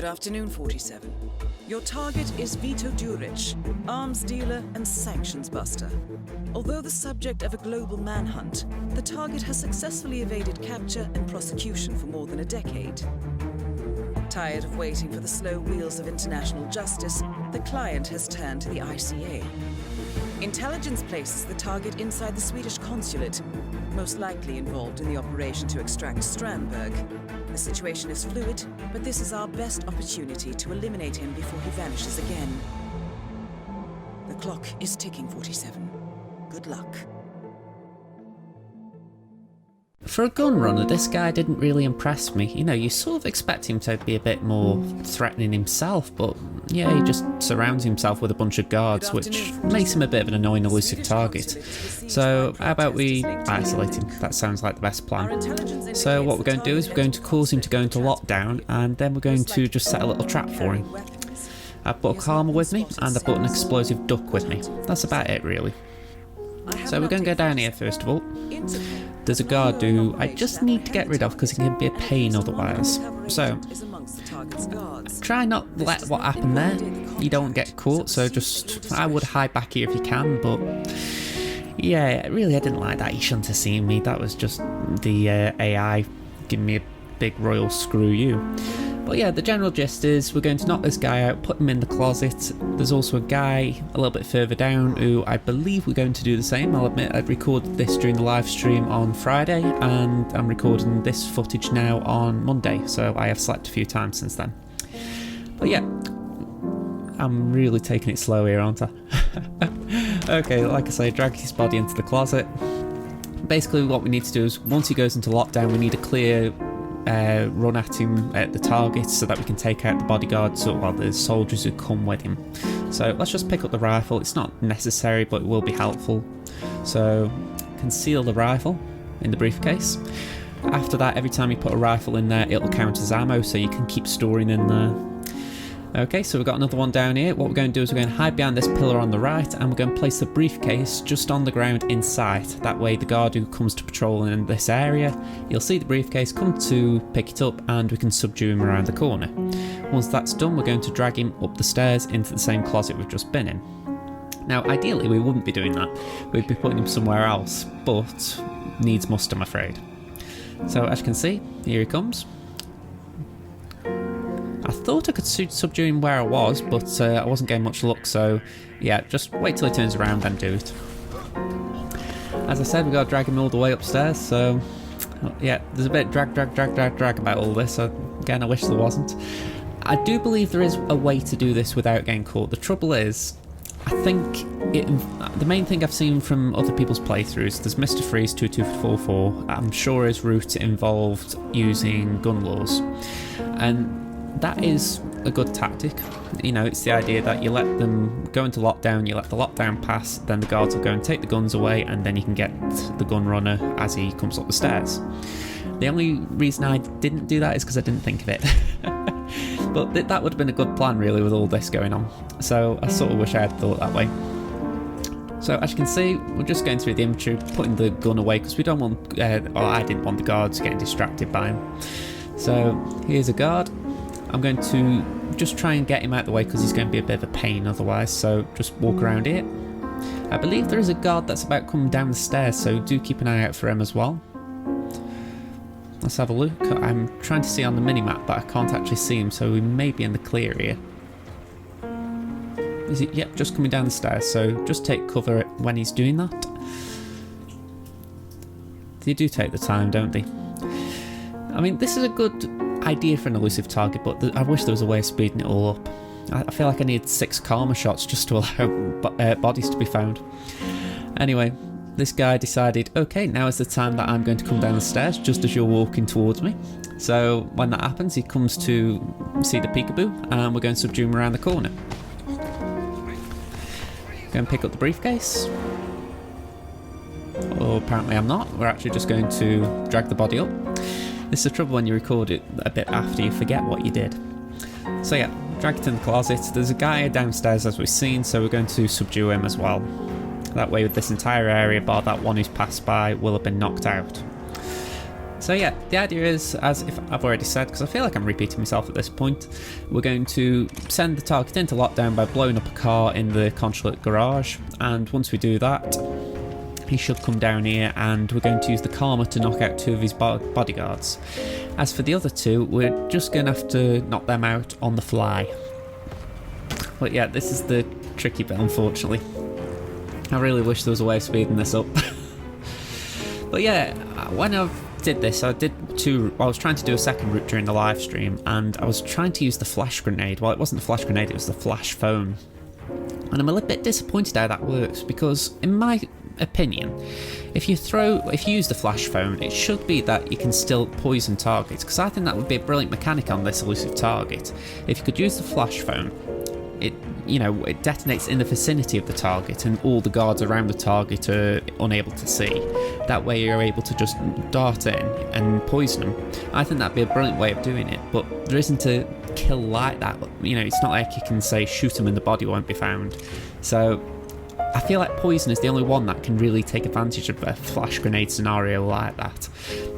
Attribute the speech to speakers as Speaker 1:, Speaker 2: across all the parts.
Speaker 1: afternoon, 47. Your target is Vito Duric, arms dealer and sanctions buster. Although the subject of a global manhunt, the target has successfully evaded capture and prosecution for more than a decade. Tired of waiting for the slow wheels of international justice, the client has turned to the ICA. Intelligence places the target inside the Swedish consulate, most likely involved in the operation to extract Strandberg. The situation is fluid, but this is our best opportunity to eliminate him before he vanishes again. The clock is ticking, 47. Good luck.
Speaker 2: For a Gunrunner, this guy didn't really impress me. You know, you sort of expect him to be a bit more threatening himself, but yeah, he just surrounds himself with a bunch of guards, which makes him a bit of an annoying elusive target. So how about we isolate him? That sounds like the best plan. So what we're going to do is we're going to cause him to go into lockdown, and then we're going to just set a little trap for him. I've brought a Karma with me, and I've brought an explosive duck with me. That's about it, really. So we're going to go down here first of all. There's a guard who I just need to get rid of because he can be a pain otherwise. So, try not let what happened there. You don't get caught, so just, I would hide back here if you can, but yeah, really I didn't like that. He shouldn't have seen me. That was just the AI giving me a big royal screw you. But yeah, the general gist is we're going to knock this guy out, put him in the closet. There's also a guy a little bit further down who I believe we're going to do the same. I'll admit I'd recorded this during the live stream on Friday, and I'm recording this footage now on Monday, so I have slept a few times since then. But yeah, I'm really taking it slow here, aren't I? Okay, like I say, drag his body into the closet. Basically what we need to do is once he goes into lockdown, we need a clear run at him at the target so that we can take out the bodyguards or the soldiers who come with him. So let's just pick up the rifle. It's not necessary, but it will be helpful. So conceal the rifle in the briefcase. After that, every time you put a rifle in there, it'll count as ammo, so you can keep storing in there. Okay, so we've got another one down here. What we're going to do is we're going to hide behind this pillar on the right, and we're going to place the briefcase just on the ground in sight. That way the guard who comes to patrol in this area, he'll see the briefcase, come to pick it up, and we can subdue him around the corner. Once that's done, we're going to drag him up the stairs into the same closet we've just been in. Now, ideally we wouldn't be doing that. We'd be putting him somewhere else, but needs must, I'm afraid. So as you can see, here he comes. I thought I could subdue him where I was, but I wasn't getting much luck, so yeah, just wait till he turns around and do it. As I said, we got to drag him all the way upstairs, so yeah, there's a bit drag about all this, so again, I wish there wasn't. I do believe there is a way to do this without getting caught. The trouble is, I think the main thing I've seen from other people's playthroughs, there's Mr. Freeze 2244, I'm sure his route involved using gun laws, and that is a good tactic. You know, it's the idea that you let them go into lockdown, you let the lockdown pass, then the guards will go and take the guns away, and then you can get the Gunrunner as he comes up the stairs. The only reason I didn't do that is because I didn't think of it. But that would have been a good plan, really, with all this going on. So I sort of wish I had thought that way. So as you can see, we're just going through the inventory, putting the gun away, because we don't want, I didn't want the guards getting distracted by him. So here's a guard. I'm going to just try and get him out of the way because he's going to be a bit of a pain otherwise, so just walk around here. I believe there is a guard that's about coming down the stairs, so do keep an eye out for him as well. Let's have a look. I'm trying to see on the minimap, but I can't actually see him, so we may be in the clear here. Is it? Yep, just coming down the stairs, so just take cover when he's doing that. They do take the time, don't they? I mean, this is a good idea for an elusive target, but I wish there was a way of speeding it all up. I feel like I need 6 Karma shots just to allow bodies to be found. Anyway, this guy decided, okay, now is the time that I'm going to come down the stairs just as you're walking towards me. So when that happens, he comes to see the peekaboo, and we're going to subdue him around the corner. Go and pick up the briefcase. Oh, apparently I'm not. We're actually just going to drag the body up. This is the trouble when you record it a bit after, you forget what you did. So yeah, drag it in the closet. There's a guy downstairs as we've seen, so we're going to subdue him as well. That way with this entire area, bar that one who's passed by, will have been knocked out. So yeah, the idea is, as if I've already said, because I feel like I'm repeating myself at this point, we're going to send the target into lockdown by blowing up a car in the consulate garage, and once we do that, he should come down here and we're going to use the karma to knock out 2 of his bodyguards. As for the other 2, we're just going to have to knock them out on the fly. But yeah, this is the tricky bit, unfortunately. I really wish there was a way of speeding this up. But yeah, when I did this, I was trying to do a second route during the live stream, and I was trying to use the flash grenade. Well, it wasn't the flash grenade, it was the flash phone. And I'm a little bit disappointed how that works, because in my opinion, if you use the flash phone, it should be that you can still poison targets, because I think that would be a brilliant mechanic on this elusive target. If you could use the flash phone, it detonates in the vicinity of the target and all the guards around the target are unable to see. That way you're able to just dart in and poison them. I think that'd be a brilliant way of doing it, but there isn't a kill like that. It's not like you can say shoot them and the body won't be found. So I feel like poison is the only one that can really take advantage of a flash grenade scenario like that.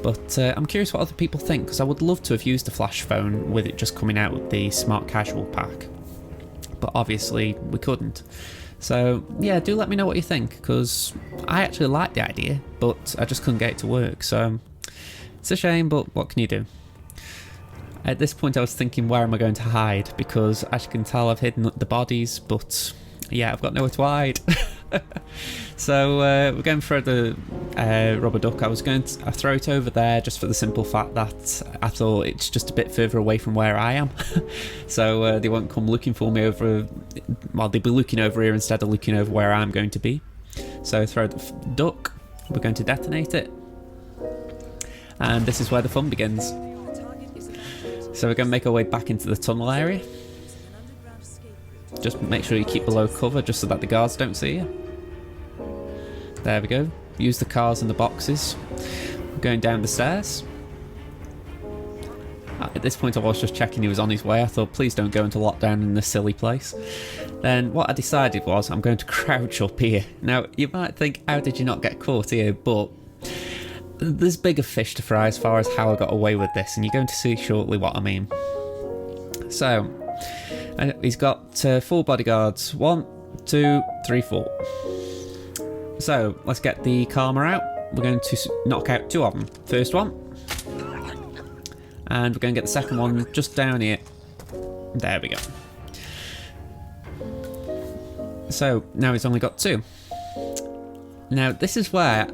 Speaker 2: But I'm curious what other people think, because I would love to have used the flash phone with it just coming out with the smart casual pack. But obviously we couldn't. So yeah, do let me know what you think, because I actually like the idea, but I just couldn't get it to work. So it's a shame, but what can you do? At this point I was thinking, where am I going to hide? Because as you can tell, I've hidden the bodies, but yeah, I've got nowhere to hide. So we're going for the rubber duck. I throw it over there just for the simple fact that I thought it's just a bit further away from where I am. So they won't come looking for me over, well, they'll be looking over here instead of looking over where I'm going to be. So throw the duck, we're going to detonate it, and this is where the fun begins. So we're going to make our way back into the tunnel area. Just make sure you keep below cover just so that the guards don't see you. There we go. Use the cars and the boxes. We're going down the stairs. At this point I was just checking he was on his way. I thought, please don't go into lockdown in this silly place. Then what I decided was I'm going to crouch up here. Now you might think, how did you not get caught here? But there's bigger fish to fry as far as how I got away with this, and you're going to see shortly what I mean. So he's got 4 bodyguards. 1, 2, 3, 4. So let's get the karma out. We're going to knock out 2 of them. First one, and we're going to get the second one just down here. There we go. So now he's only got 2. Now this is where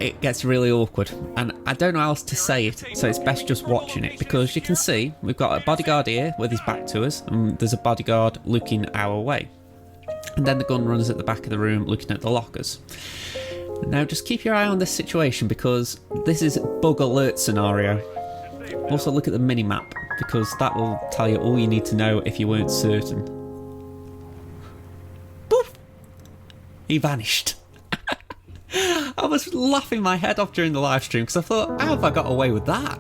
Speaker 2: it gets really awkward, and I don't know how else to say it, so it's best just watching it, because you can see we've got a bodyguard here with his back to us, and there's a bodyguard looking our way. And then the Gunrunner's at the back of the room looking at the lockers. Now just keep your eye on this situation, because this is bug alert scenario. Also look at the mini-map, because that will tell you all you need to know if you weren't certain. Poof! He vanished. I was laughing my head off during the live stream, because I thought, how have I got away with that?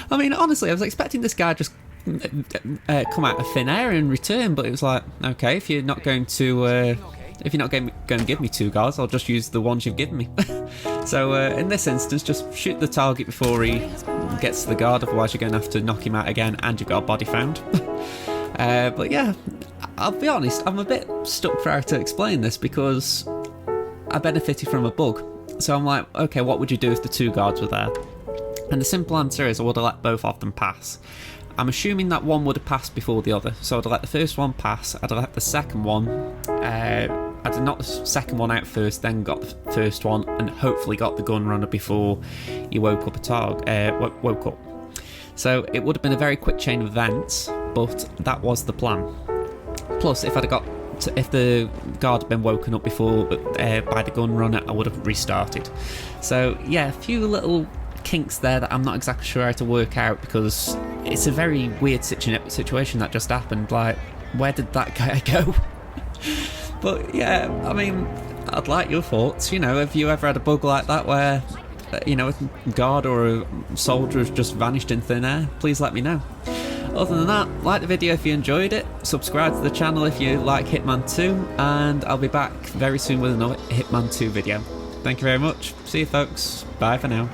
Speaker 2: I mean, honestly, I was expecting this guy just come out of thin air and return, but it was like, okay, if you're not going to give me 2 guards, I'll just use the ones you've given me. So in this instance, just shoot the target before he gets to the guard, otherwise you're going to have to knock him out again and you've got a body found. But yeah, I'll be honest, I'm a bit stuck for how to explain this, because I benefited from a bug. So I'm like, okay, what would you do if the 2 guards were there? And the simple answer is I would have let both of them pass. I'm assuming that one would have passed before the other, so I'd have let the first one pass, I'd have let the second one, I'd have knocked the second one out first, then got the first one, and hopefully got the Gunrunner before he woke up. So it would have been a very quick chain of events, but that was the plan. Plus, if the guard had been woken up before by the Gunrunner, I would have restarted. So yeah, a few little kinks there that I'm not exactly sure how to work out, because it's a very weird situation that just happened. Like, where did that guy go? But yeah, I mean, I'd like your thoughts. Have you ever had a bug like that where a guard or a soldier has just vanished in thin air? Please let me know. Other than that, like the video if you enjoyed it, subscribe to the channel if you like Hitman 2, and I'll be back very soon with another Hitman 2 video. Thank you very much. See you folks. Bye for now.